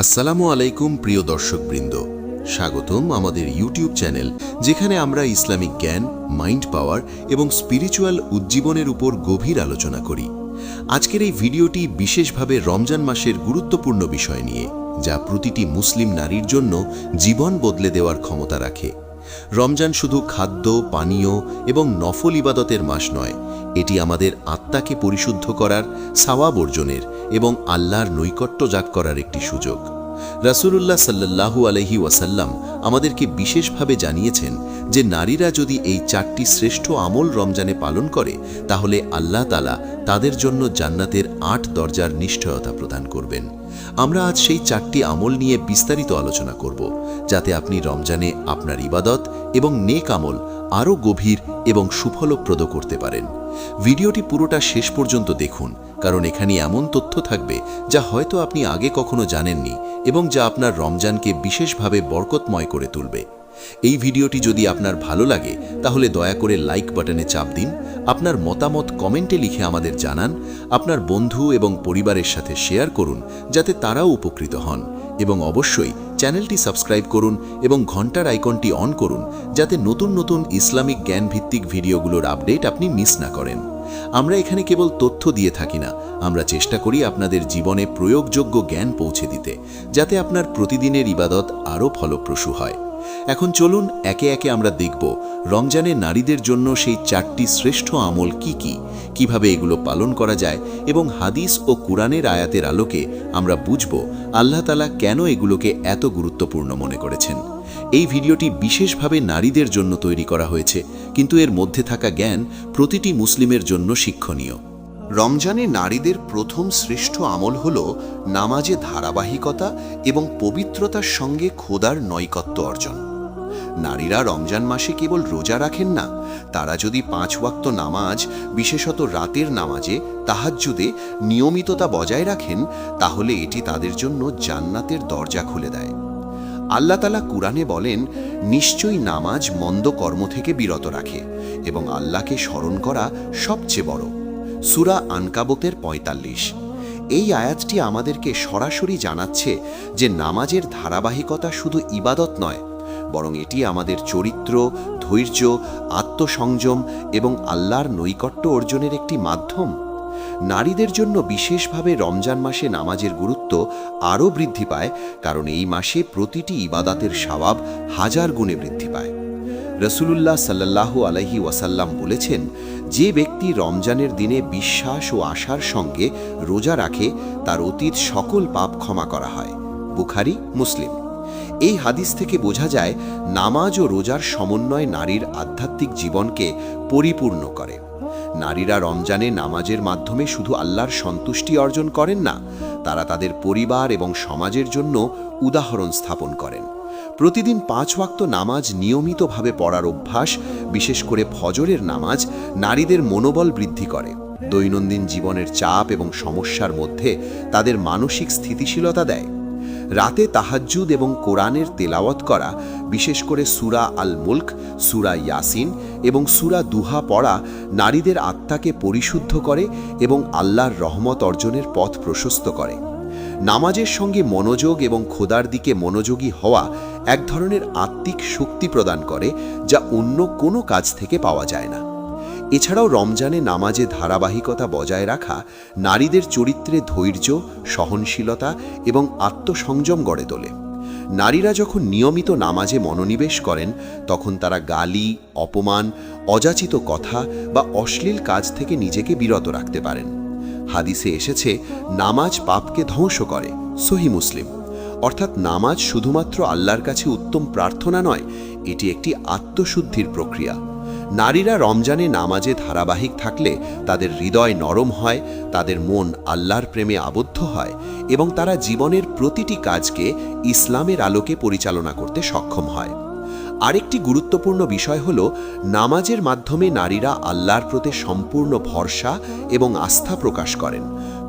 আসসালামু আলাইকুম প্রিয় দর্শকবৃন্দ, স্বাগতম আমাদের ইউটিউব চ্যানেল, যেখানে আমরা ইসলামিক জ্ঞান, মাইন্ড পাওয়ার এবং স্পিরিচুয়াল উজ্জীবনের উপর গভীর আলোচনা করি। আজকের এই ভিডিওটি বিশেষভাবে রমজান মাসের গুরুত্বপূর্ণ বিষয় নিয়ে, যা প্রতিটি মুসলিম নারীর জন্য জীবন বদলে দেওয়ার ক্ষমতা রাখে। রমজান শুধু খাদ্য, পানীয় এবং নফল ইবাদতের মাস নয়, এটি আমাদের আত্মাকে পরিশুদ্ধ করার, সাওয়াব অর্জনের এবং আল্লাহর নৈকট্য জাগ করার একটি সুযোগ। রাসূলুল্লাহ সাল্লাল্লাহু আলাইহি ওয়াসাল্লাম আমাদেরকে বিশেষভাবে জানিয়েছেন যে নারীরা যদি এই 4টি শ্রেষ্ঠ আমল রমজানে পালন করে, তাহলে আল্লাহ তাআলা তাদের জন্য জান্নাতের 8 দরজার নিশ্চয়তা প্রদান করবেন। আমরা আজ সেই 4টি আমল নিয়ে বিস্তারিত আলোচনা করব, যাতে আপনি রমজানে আপনার ইবাদত এবং নেক আমল আরও গভীর এবং সুফলপ্রদ করতে পারেন। ভিডিওটি পুরোটা শেষ পর্যন্ত দেখুন, কারণ এখানে এমন তথ্য থাকবে যা হয়তো আপনি আগে কখনো জানেননি এবং যা আপনার রমজানকে বিশেষভাবে বরকতময় করে তুলবে। এই ভিডিওটি যদি আপনার ভালো লাগে, তাহলে দয়া করে লাইক বাটনে চাপ দিন, আপনার মতামত কমেন্টে লিখে আমাদের জানান, আপনার বন্ধু এবং পরিবারের সাথে শেয়ার করুন যাতে তারাও উপকৃত হন, এবং অবশ্যই চ্যানেলটি সাবস্ক্রাইব করুন এবং ঘন্টার আইকনটি অন করুন, যাতে নতুন নতুন ইসলামিক জ্ঞানভিত্তিক ভিডিওগুলোর আপডেট আপনি মিস না করেন। আমরা এখানে কেবল তথ্য দিয়ে থাকি না, আমরা চেষ্টা করি আপনাদের জীবনে প্রয়োগযোগ্য জ্ঞান পৌঁছে দিতে, যাতে আপনার প্রতিদিনের ইবাদত আরও ফলপ্রসূ হয়। এখন চলুন একে একে আমরা দেখব রমজানে নারীদের জন্য সেই 4টি শ্রেষ্ঠ আমল কি কি, কিভাবে এগুলো পালন করা যায়, এবং হাদিস ও কুরআনের আয়াতের আলোকে আমরা বুঝব আল্লাহ তাআলা কেন এগুলোকে এত গুরুত্বপূর্ণ মনে করেছেন। এই ভিডিওটি বিশেষভাবে নারীদের জন্য তৈরি করা হয়েছে, কিন্তু এর মধ্যে থাকা জ্ঞান প্রতিটি মুসলিমের জন্য শিক্ষণীয়। রমজানে নারীদের প্রথম শ্রেষ্ঠ আমল হল নামাজে ধারাবাহিকতা এবং পবিত্রতার সঙ্গে খোদার নৈকট্য অর্জন। নারীরা রমজান মাসে কেবল রোজা রাখেন না, তারা যদি 5 ওয়াক্ত নামাজ, বিশেষত রাতের নামাজে, তাহাজ্জুদে নিয়মিততা বজায় রাখেন, তাহলে এটি তাদের জন্য জান্নাতের দরজা খুলে দেয়। আল্লাহ তাআলা কুরআনে বলেন, নিশ্চয়ই নামাজ মন্দ কর্ম থেকে বিরত রাখে এবং আল্লাহকে স্মরণ করা সবচেয়ে বড়। সূরা আনকাবুতের 45। এই আয়াতটি আমাদেরকে সরাসরি জানাচ্ছে যে নামাজের ধারাবাহিকতা শুধু ইবাদত নয়, বরং এটি আমাদের চরিত্র, ধৈর্য, আত্মসংযম এবং আল্লাহর নৈকট্য অর্জনের একটি মাধ্যম। নারীদের জন্য বিশেষভাবে রমজান মাসে নামাজের গুরুত্ব আরও বৃদ্ধি পায়, কারণ এই মাসে প্রতিটি ইবাদাতের সওয়াব 1000 গুণে বৃদ্ধি পায়। রাসূলুল্লাহ সাল্লাল্লাহু আলাইহি ওয়াসাল্লাম বলেছেন, যে ব্যক্তি রমজানের দিনে বিশ্বাস ও আশার সঙ্গে রোজা রাখে, তার অতীত সকল পাপ ক্ষমা করা হয়। বুখারী, মুসলিম। এই হাদিস থেকে বোঝা যায় নামাজ ও রোজার সমন্বয় নারীর আধ্যাত্মিক জীবনকে পরিপূর্ণ করে। নারীরা রমজানে নামাজের মাধ্যমে শুধু আল্লাহর সন্তুষ্টি অর্জন করেন না, তারা তাদের পরিবার এবং সমাজের জন্য উদাহরণ স্থাপন করেন। প্রতিদিন 5 ওয়াক্ত নামাজ নিয়মিতভাবে পড়ার অভ্যাস, বিশেষ করে ফজরের নামাজ, নারীদের মনোবল বৃদ্ধি করে, দৈনন্দিন জীবনের চাপ এবং সমস্যার মধ্যে তাদের মানসিক স্থিতিশীলতা দেয়। রাতে তাহাজ্জুদ এবং কোরআনের তেলাওয়াত করা, বিশেষ করে সূরা আল মুলক, সূরা ইয়াসিন এবং সূরা দুহা পড়া নারীদের আত্মাকে পরিশুদ্ধ করে এবং আল্লাহর রহমত অর্জনের পথ প্রশস্ত করে। নামাজের সঙ্গে মনোযোগ এবং খোদার দিকে মনোযোগী হওয়া এক ধরনের আত্মিক শক্তি প্রদান করে, যা অন্য কোনো কাজ থেকে পাওয়া যায় না। এছাড়াও রমজানে নামাজে ধারাবাহিকতা বজায় রাখা নারীদের চরিত্রে ধৈর্য, সহনশীলতা এবং আত্মসংযম গড়ে তোলে। নারীরা যখন নিয়মিত নামাজে মনোনিবেশ করেন, তখন তারা গালি, অপমান, অযাচিত কথা বা অশ্লীল কাজ থেকে নিজেকে বিরত রাখতে পারেন। হাদিসে এসেছে, নামাজ পাপকে ধ্বংস করে। সহিহ মুসলিম। অর্থাৎ নামাজ শুধুমাত্র আল্লাহর কাছে উত্তম প্রার্থনা নয়, এটি একটি আত্মশুদ্ধির প্রক্রিয়া। নারীরা রমজানে নামাজে ধারাবাহিক থাকলে তাদের হৃদয় নরম হয়, তাদের মন আল্লাহর প্রেমে আবদ্ধ হয় এবং তারা জীবনের প্রতিটি কাজকে ইসলামের আলোকে পরিচালনা করতে সক্ষম হয়। আরেকটি গুরুত্বপূর্ণ বিষয় হল, নামাজের মাধ্যমে নারীরা আল্লাহর প্রতি সম্পূর্ণ ভরসা এবং আস্থা প্রকাশ করেন।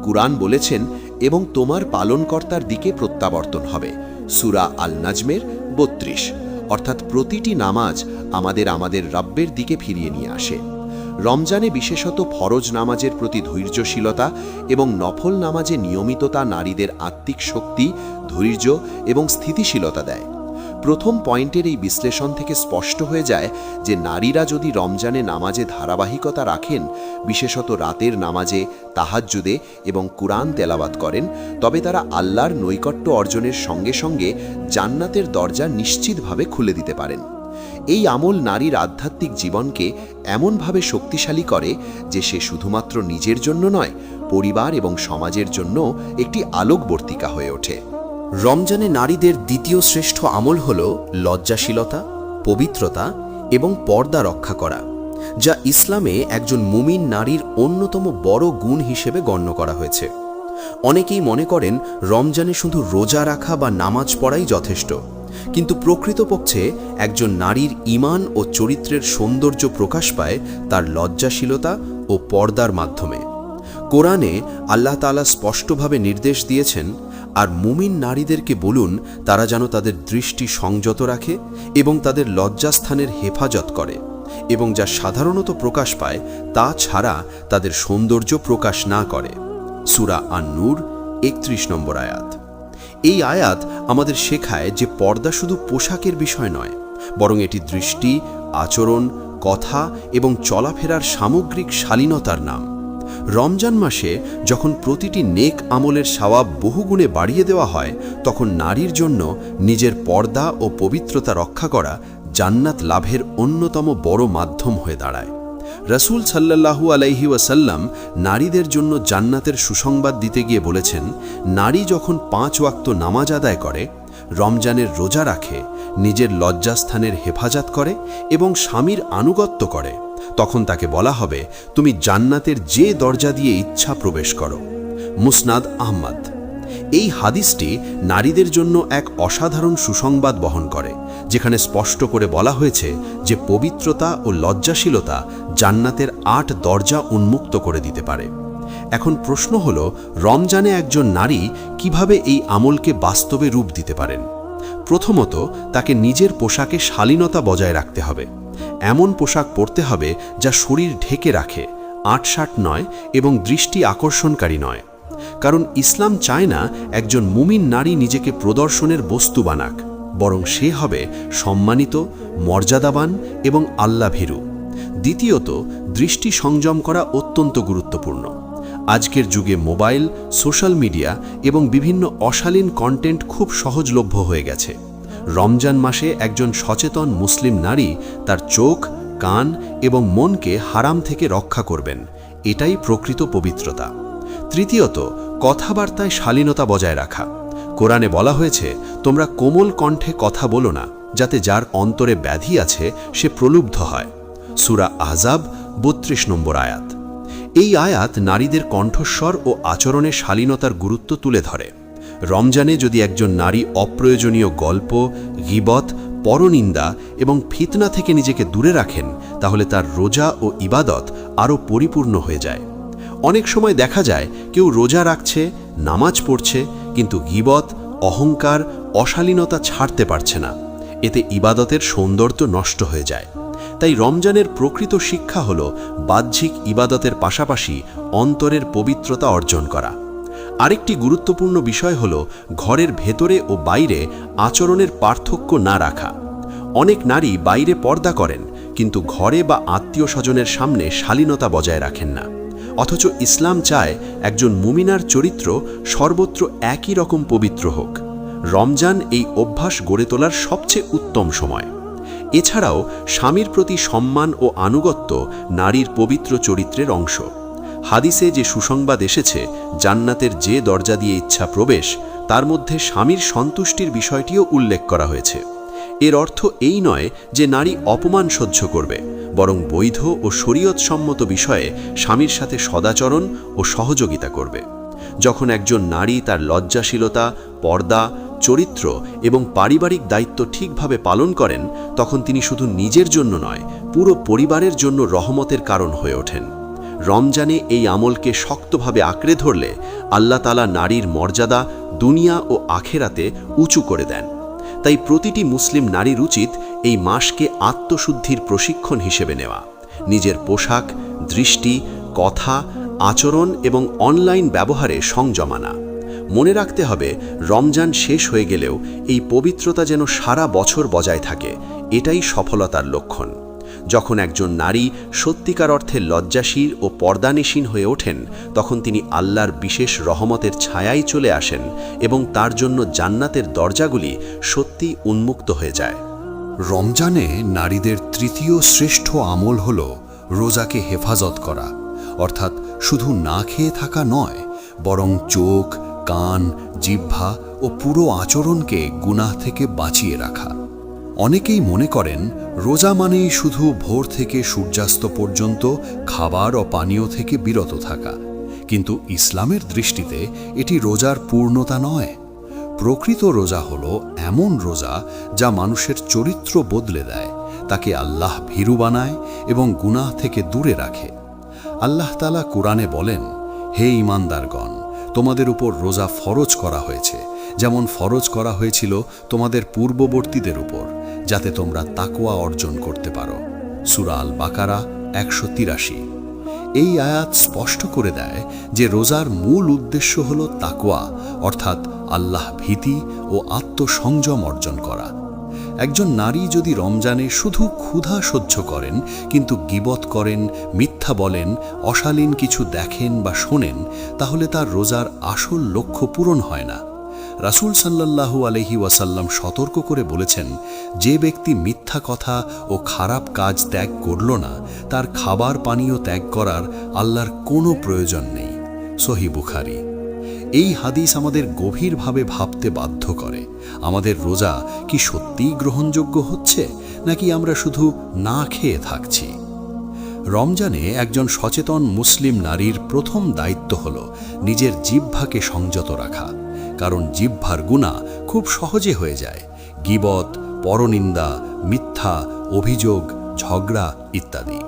কুরআন বলেছেন, এবং তোমার পালনকর্তার দিকে প্রত্যাবর্তন হবে। সূরা আল নাজমের 32। অর্থাৎ প্রতিটি নামাজ আমাদের রব্বের দিকে ফিরিয়ে নিয়ে আসে। রমজানে বিশেষত ফরজ নামাজের প্রতি ধৈর্যশীলতা এবং নফল নামাজে নিয়মিততা নারীদের আত্মিক শক্তি, ধৈর্য এবং স্থিতিশীলতা দেয়। প্রথম পয়েন্টের এই বিশ্লেষণ থেকে স্পষ্ট হয়ে যায় যে নারীরা যদি রমজানে নামাজে ধারাবাহিকতা রাখেন, বিশেষত রাতের নামাজে, তাহাজ্জুদে এবং কুরআন তেলাওয়াত করেন, তবে তারা আল্লাহর নৈকট্য অর্জনের সঙ্গে সঙ্গে জান্নাতের দরজা নিশ্চিতভাবে খুলে দিতে পারেন। এই আমল নারীর আধ্যাত্মিক জীবনকে এমনভাবে শক্তিশালী করে যে সে শুধুমাত্র নিজের জন্য নয়, পরিবার এবং সমাজের জন্য একটি আলোকবর্তিকা হয়ে ওঠে। রমজানে নারীদের দ্বিতীয় শ্রেষ্ঠ আমল হল লজ্জাশীলতা, পবিত্রতা এবং পর্দা রক্ষা করা, যা ইসলামে একজন মুমিন নারীর অন্যতম বড় গুণ হিসেবে গণ্য করা হয়েছে। অনেকেই মনে করেন রমজানে শুধু রোজা রাখা বা নামাজ পড়াই যথেষ্ট, কিন্তু প্রকৃতপক্ষে একজন নারীর ঈমান ও চরিত্রের সৌন্দর্য প্রকাশ পায় তার লজ্জাশীলতা ও পর্দার মাধ্যমে। কোরআনে আল্লাহ তাআলা স্পষ্টভাবে নির্দেশ দিয়েছেন, আর মুমিন নারীদেরকে বলুন তারা যেন তাদের দৃষ্টি সংযত রাখে এবং তাদের লজ্জাস্থানের হেফাজত করে, এবং যা সাধারণত প্রকাশ পায় তা ছাড়া তাদের সৌন্দর্য প্রকাশ না করে। সূরা আন-নূর 31 নম্বর আয়াত। এই আয়াত আমাদের শেখায় যে পর্দা শুধু পোশাকের বিষয় নয়, বরং এটি দৃষ্টি, আচরণ, কথা এবং চলাফেরার সামগ্রিক শালীনতার নাম। রমজান মাসে যখন প্রতিটি নেক আমলের সওয়াব বহুগুণে বাড়িয়ে দেওয়া হয়, তখন নারীর জন্য নিজের পর্দা ও পবিত্রতা রক্ষা করা জান্নাত লাভের অন্যতম বড় মাধ্যম হয়ে দাঁড়ায়। রাসূল সাল্লাল্লাহু আলাইহি ওয়াসাল্লাম নারীদের জন্য জান্নাতের সুসংবাদ দিতে গিয়ে বলেছেন, নারী যখন 5 ওয়াক্ত নামাজ আদায় করে, রমজানের রোজা রাখে, নিজের লজ্জাস্থানের হেফাজত করে এবং স্বামীর আনুগত্য করে, তখন তাকে বলা হবে, তুমি জান্নাতের যে দরজা দিয়ে ইচ্ছা প্রবেশ করো। মুসনাদ আহমদ। এই হাদিসটি নারীদের জন্য এক অসাধারণ সুসংবাদ বহন করে, যেখানে স্পষ্ট করে বলা হয়েছে যে পবিত্রতা ও লজ্জাশীলতা জান্নাতের 8 দরজা উন্মুক্ত করে দিতে পারে। এখন প্রশ্ন হল, রমজানে একজন নারী কিভাবে এই আমলকে বাস্তবে রূপ দিতে পারেন? প্রথমত, তাকে নিজের পোশাকে শালীনতা বজায় রাখতে হবে। এমন পোশাক পরতে হবে যা শরীর ঢেকে রাখে, আঁটসাঁট নয় এবং দৃষ্টি আকর্ষণকারী নয়। কারণ ইসলাম চায় না একজন মুমিন নারী নিজেকে প্রদর্শনের বস্তু বানাক, বরং সে হবে সম্মানিত, মর্যাদাবান এবং আল্লাভীরু। দ্বিতীয়ত, দৃষ্টি সংযম করা অত্যন্ত গুরুত্বপূর্ণ। আজকের যুগে মোবাইল, সোশ্যাল মিডিয়া এবং বিভিন্ন অশালীন কন্টেন্ট খুব সহজলভ্য হয়ে গেছে। রমজান মাসে একজন সচেতন মুসলিম নারী তার চোখ, কান এবং মনকে হারাম থেকে রক্ষা করবেন। এটাই প্রকৃত পবিত্রতা। তৃতীয়ত, কথাবার্তায় শালীনতা বজায় রাখা। কোরআনে বলা হয়েছে, তোমরা কোমল কণ্ঠে কথা বলো না, যাতে যার অন্তরে ব্যাধি আছে সে প্রলুব্ধ হয়। সূরা আহজাব 32 নম্বর আয়াত। এই আয়াত নারীদের কণ্ঠস্বর ও আচরণে শালীনতার গুরুত্ব তুলে ধরে। রমজানে যদি একজন নারী অপ্রয়োজনীয় গল্প, গীবত, পরনিন্দা এবং ফিতনা থেকে নিজেকে দূরে রাখেন, তাহলে তার রোজা ও ইবাদত আরও পরিপূর্ণ হয়ে যায়। অনেক সময় দেখা যায় কেউ রোজা রাখছে, নামাজ পড়ছে, কিন্তু গীবত, অহংকার, অশালীনতা ছাড়তে পারছে না। এতে ইবাদতের সৌন্দর্য নষ্ট হয়ে যায়। তাই রমজানের প্রকৃত শিক্ষা হল বাহ্যিক ইবাদতের পাশাপাশি অন্তরের পবিত্রতা অর্জন করা। আরেকটি গুরুত্বপূর্ণ বিষয় হল ঘরের ভেতরে ও বাইরে আচরণের পার্থক্য না রাখা। অনেক নারী বাইরে পর্দা করেন, কিন্তু ঘরে বা আত্মীয় স্বজনের সামনে শালীনতা বজায় রাখেন না। অথচ ইসলাম চায় একজন মুমিনার চরিত্র সর্বত্র একই রকম পবিত্র হোক। রমজান এই অভ্যাস গড়ে তোলার সবচেয়ে উত্তম সময়। এছাড়াও স্বামীর প্রতি সম্মান ও আনুগত্য নারীর পবিত্র চরিত্রের অংশ। হাদিসে যে সুসংবাদ এসেছে, জান্নাতের যে দরজা দিয়ে ইচ্ছা প্রবেশ, তার মধ্যে স্বামীর সন্তুষ্টির বিষয়টিও উল্লেখ করা হয়েছে। এর অর্থ এই নয় যে নারী অপমান সহ্য করবে, বরং বৈধ ও শরীয়তসম্মত বিষয়ে স্বামীর সাথে সদাচরণ ও সহযোগিতা করবে। যখন একজন নারী তার লজ্জাশীলতা, পর্দা, চরিত্র এবং পারিবারিক দায়িত্ব ঠিকভাবে পালন করেন, তখন তিনি শুধু নিজের জন্য নয়, পুরো পরিবারের জন্য রহমতের কারণ হয়ে ওঠেন। রমজানে এই আমলকে শক্তভাবে আঁকড়ে ধরলে আল্লাহ তাআলা নারীর মর্যাদা দুনিয়া ও আখেরাতে উঁচু করে দেন। তাই প্রতিটি মুসলিম নারীর উচিত এই মাসকে আত্মশুদ্ধির প্রশিক্ষণ হিসেবে নেওয়া। নিজের পোশাক, দৃষ্টি, কথা, আচরণ এবং অনলাইন ব্যবহারে সংযম আনা। মনে রাখতে হবে, রমজান শেষ হয়ে গেলেও এই পবিত্রতা যেন সারা বছর বজায় থাকে, এটাই সফলতার লক্ষণ। যখন একজন নারী সত্যিকার অর্থে লজ্জাশীল ও পর্দানিসীন হয়ে ওঠেন, তখন তিনি আল্লাহর বিশেষ রহমতের ছায়ায় চলে আসেন এবং তার জন্য জান্নাতের দরজাগুলি সত্যিই উন্মুক্ত হয়ে যায়। রমজানে নারীদের তৃতীয় শ্রেষ্ঠ আমল হল রোজাকে হেফাজত করা, অর্থাৎ শুধু না খেয়ে থাকা নয়, বরং চোখ, কান, জিহ্বা ও পুরো আচরণকে গুনাহ থেকে বাঁচিয়ে রাখা। অনেকেই মনে করেন রোজা মানেই শুধু ভোর থেকে সূর্যাস্ত পর্যন্ত খাবার ও পানীয় থেকে বিরত থাকা, কিন্তু ইসলামের দৃষ্টিতে এটি রোজার পূর্ণতা নয়। প্রকৃত রোজা হলো এমন রোজা যা মানুষের চরিত্র বদলে দেয়, তাকে আল্লাহ ভীরু বানায় এবং গুনাহ থেকে দূরে রাখে। আল্লাহ তাআলা কুরআনে বলেন, হে ঈমানদারগণ, তোমাদের উপর রোজা ফরজ করা হয়েছে, যেমন ফরজ করা হয়েছিল তোমাদের পূর্ববর্তীদের উপর, যাতে তোমরা তাকওয়া অর্জন করতে পারো। সূরা আল বাকারা 183। এই আয়াত স্পষ্ট করে দেয় যে রোজার মূল উদ্দেশ্য হল তাকওয়া, অর্থাৎ আল্লাহ ভীতি ও আত্মসংযম অর্জন করা। একজন নারী যদি রমজানে শুধু ক্ষুধা সহ্য করেন কিন্তু গীবত করেন, মিথ্যা বলেন, অশালীন কিছু দেখেন বা শোনেন, তাহলে তার রোজার আসল লক্ষ্য পূরণ হয় না। রাসূল সাল্লাল্লাহু আলাইহি ওয়াসাল্লাম সতর্ক করে বলেছেন, যে ব্যক্তি মিথ্যা কথা ও খারাপ কাজ ত্যাগ করল না, তার খাবার পানীয় ত্যাগ করার আল্লাহর কোনো প্রয়োজন নেই। সহিহ বুখারী। এই হাদিস আমাদের গভীরভাবে ভাবতে বাধ্য করে, আমাদের রোজা কি সত্যিই গ্রহণযোগ্য হচ্ছে, নাকি আমরা শুধু না খেয়ে থাকছি? রমজানে একজন সচেতন মুসলিম নারীর প্রথম দায়িত্ব হল নিজের জিহ্বাকে সংযত রাখা, কারণ জিহ্বার গুনাহ খুব সহজে হয়ে যায়। গীবত, পরনিন্দা, মিথ্যা, অভিযোগ, ঝগড়া ইত্যাদি।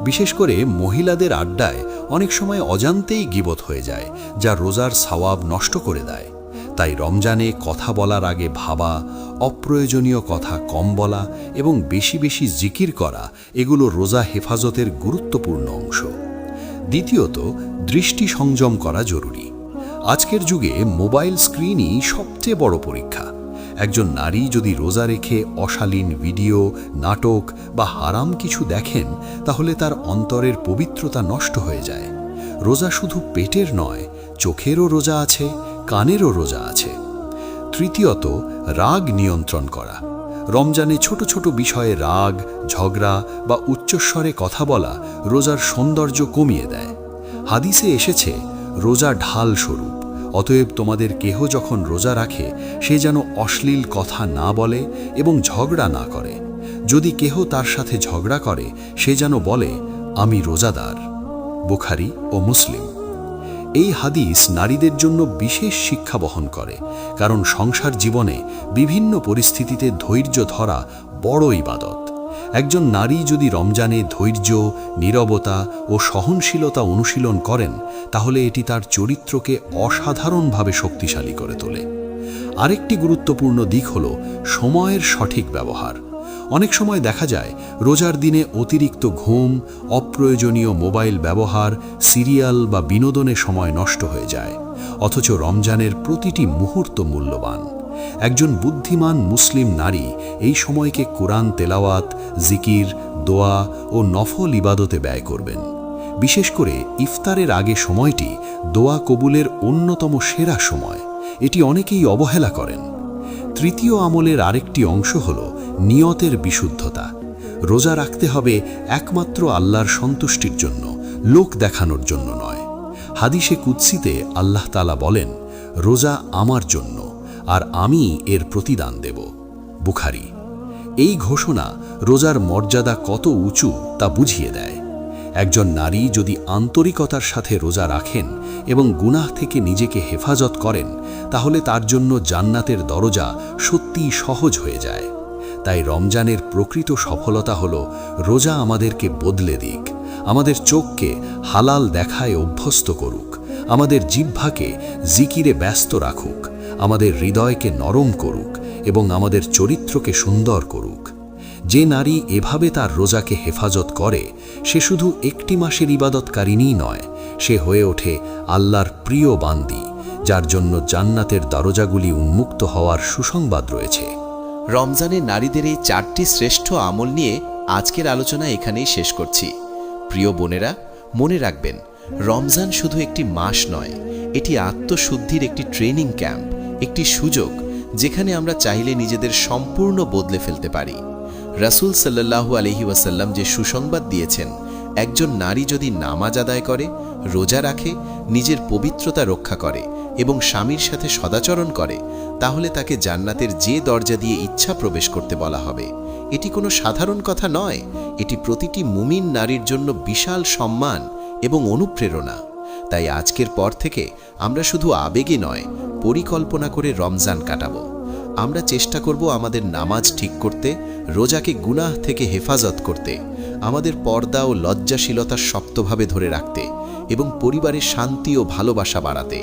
বিশেষ করে মহিলাদের আড্ডায় অনেক সময় অজান্তেই গীবত হয়ে যায়, যা রোজার সওয়াব নষ্ট করে দেয়। তাই রমজানে কথা বলার আগে ভাবা, অপ্রয়োজনীয় কথা কম বলা এবং বেশি বেশি জিকির করা, এগুলো রোজা হেফাজতের গুরুত্বপূর্ণ অংশ। দ্বিতীয়ত, দৃষ্টি সংযম করা জরুরি। আজকের যুগে মোবাইল স্ক্রিনই সবচেয়ে বড় পরীক্ষা। একজন নারী যদি রোজা রেখে অশালীন ভিডিও, নাটক বা হারাম কিছু দেখেন, তাহলে তার অন্তরের পবিত্রতা নষ্ট হয়ে যায়। রোজা শুধু পেটের নয়, চোখেরও রোজা আছে, কানেরও রোজা আছে। তৃতীয়ত, রাগ নিয়ন্ত্রণ করা। রমজানে ছোট ছোট বিষয়ে রাগ, ঝগড়া বা উচ্চস্বরে কথা বলা রোজার সৌন্দর্য কমিয়ে দেয়। হাদিসে এসেছে, রোজা ঢাল স্বরূপ, অতএব তোমাদের কেহ যখন রোজা রাখে, সে যেন অশ্লীল কথা না বলে এবং ঝগড়া না করে। যদি কেহ তার সাথে ঝগড়া করে, সে যেন বলে, আমি রোজাদার। বুখারী ও মুসলিম। এই হাদিস নারীদের জন্য বিশেষ শিক্ষা বহন করে, কারণ সংসার জীবনে বিভিন্ন পরিস্থিতিতে ধৈর্য ধরা বড় ইবাদত। একজন নারী যদি রমজানে ধৈর্য, নীরবতা ও সহনশীলতা অনুশীলন করেন, তাহলে এটি তার চরিত্রকে অসাধারণভাবে শক্তিশালী করে তোলে। আরেকটি গুরুত্বপূর্ণ দিক হল সময়ের সঠিক ব্যবহার। অনেক সময় দেখা যায় রোজার দিনে অতিরিক্ত ঘুম, অপ্রয়োজনীয় মোবাইল ব্যবহার, সিরিয়াল বা বিনোদনে সময় নষ্ট হয়ে যায়, অথচ রমজানের প্রতিটি মুহূর্ত মূল্যবান। একজন বুদ্ধিমান মুসলিম নারী এই সময়কে কোরআন তেলাওয়াত, জিকির, দোয়া ও নফল ইবাদতে ব্যয় করবেন। বিশেষ করে ইফতারের আগে সময়টি দোয়া কবুলের অন্যতম সেরা সময়, এটি অনেকেই অবহেলা করেন। তৃতীয় আমলের আরেকটি অংশ হল নিয়তের বিশুদ্ধতা। রোজা রাখতে হবে একমাত্র আল্লাহর সন্তুষ্টির জন্য, লোক দেখানোর জন্য নয়। হাদিসে কুদসিতে আল্লাহ তাআলা বলেন, রোজা আমার জন্য আর আমি এর প্রতিদান দেব। বুখারী। এই ঘোষণা রোজার মর্যাদা কত উঁচু তা বুঝিয়ে দেয়। একজন নারী যদি আন্তরিকতার সাথে রোজা রাখেন এবং গুনাহ থেকে নিজেকে হেফাজত করেন, তাহলে তার জন্য জান্নাতের দরজা সত্যিই সহজ হয়ে যায়। তাই রমজানের প্রকৃত সফলতা হল রোজা আমাদেরকে বদলে দিক, আমাদের চোখকে হালাল দেখায় অভ্যস্ত করুক, আমাদের জিহ্বাকে জিকিরে ব্যস্ত রাখুক, আমাদের হৃদয়কে নরম করুক এবং আমাদের চরিত্রকে সুন্দর করুক। যে নারী এভাবে তার রোজাকে হেফাজত করে সে শুধু একটি মাসের ইবাদতকারিণী নয়, সে হয়ে ওঠে আল্লাহর প্রিয় বান্দি, যার জন্য জান্নাতের দরজাগুলি উন্মুক্ত হওয়ার সুসংবাদ রয়েছে। রমজানে নারীদের এই 4টি শ্রেষ্ঠ আমল নিয়ে আজকের আলোচনা এখানেই শেষ করছি। প্রিয় বোনেরা, মনে রাখবেন, রমজান শুধু একটি মাস নয়, এটি আত্মশুদ্ধির একটি ট্রেনিং ক্যাম্প, একটি সুযোগ যেখানে আমরা চাইলে নিজেদের সম্পূর্ণ বদলে ফেলতে পারি। রাসূল সাল্লাল্লাহু আলাইহি ওয়াসাল্লাম যে সুসংবাদ দিয়েছেন, একজন নারী যদি নামাজ আদায় করে, রোজা রাখে, নিজের পবিত্রতা রক্ষা করে এবং স্বামীর সাথে সদাচরণ করে, তাহলে তাকে জান্নাতের যে দরজা দিয়ে ইচ্ছা প্রবেশ করতে বলা হবে। এটি কোনো সাধারণ কথা নয়, এটি প্রতিটি মুমিন নারীর জন্য বিশাল সম্মান এবং অনুপ্রেরণা। তাই আজকের পর থেকে আমরা শুধু আবেগে নয়, পরিকল্পনা করে রমজান কাটাবো। আমরা চেষ্টা করব আমাদের নামাজ ঠিক করতে, রোজাকে গুনাহ থেকে হেফাজত করতে, আমাদের পর্দা ও লজ্জাশীলতা শক্তভাবে ধরে রাখতে এবং পরিবারের শান্তি ও ভালোবাসা বাড়াতে।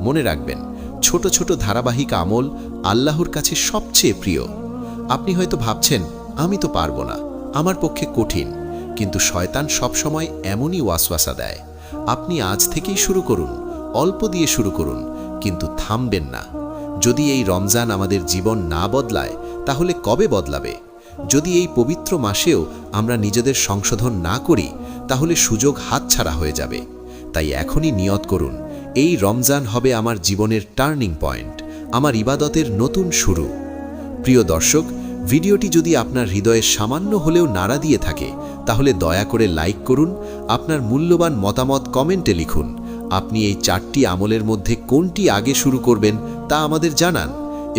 মনে রাখবেন, ছোট ছোট ধারাবাহিক আমল আল্লাহর কাছে সবচেয়ে প্রিয়। আপনি হয়তো ভাবছেন, আমি তো পারবো না, আমার পক্ষে কঠিন, কিন্তু শয়তান সবসময় এমনই ওয়াসওয়াসা দেয়। আপনি আজ থেকেই শুরু করুন, অল্প দিয়ে শুরু করুন, কিন্তু থামবেন না। যদি এই রমজান আমাদের জীবন না বদলায়, তাহলে কবে বদলাবে? যদি এই পবিত্র মাসেও আমরা নিজেদের সংশোধন না করি, তাহলে সুযোগ হাতছাড়া হয়ে যাবে। তাই এখনই নিয়ত করুন, এই রমজান হবে আমার জীবনের টার্নিং পয়েন্ট, আমার ইবাদতের নতুন শুরু। প্রিয় দর্শক, ভিডিওটি যদি আপনার হৃদয়ে সামান্য হলেও নাড়া দিয়ে থাকে, তাহলে দয়া করে লাইক করুন, আপনার মূল্যবান মতামত কমেন্টে লিখুন। আপনি এই 4টি আমলের মধ্যে কোনটি আগে শুরু করবেন তা আমাদের জানান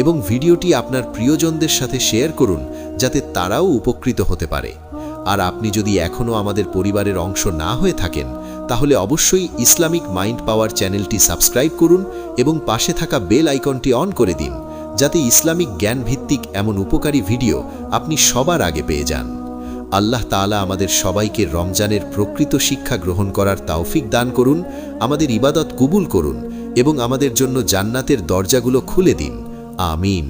এবং ভিডিওটি আপনার প্রিয়জনদের সাথে শেয়ার করুন, যাতে তারাও উপকৃত হতে পারে। আর আপনি যদি এখনও আমাদের পরিবারের অংশ না হয়ে থাকেন, তাহলে অবশ্যই ইসলামিক মাইন্ড পাওয়ার চ্যানেলটি সাবস্ক্রাইব করুন এবং পাশে থাকা বেল আইকনটি অন করে দিন, যাতে ইসলামিক জ্ঞান ভিত্তিক এমন উপকারী ভিডিও আপনি সবার আগে পেয়ে যান। আল্লাহ তাআলা আমাদের সবাইকে রমজানের প্রকৃত শিক্ষা গ্রহণ করার তৌফিক দান করুন, আমাদের ইবাদত কবুল করুন এবং আমাদের জন্য জান্নাতের দরজাগুলো খুলে দিন। আমিন।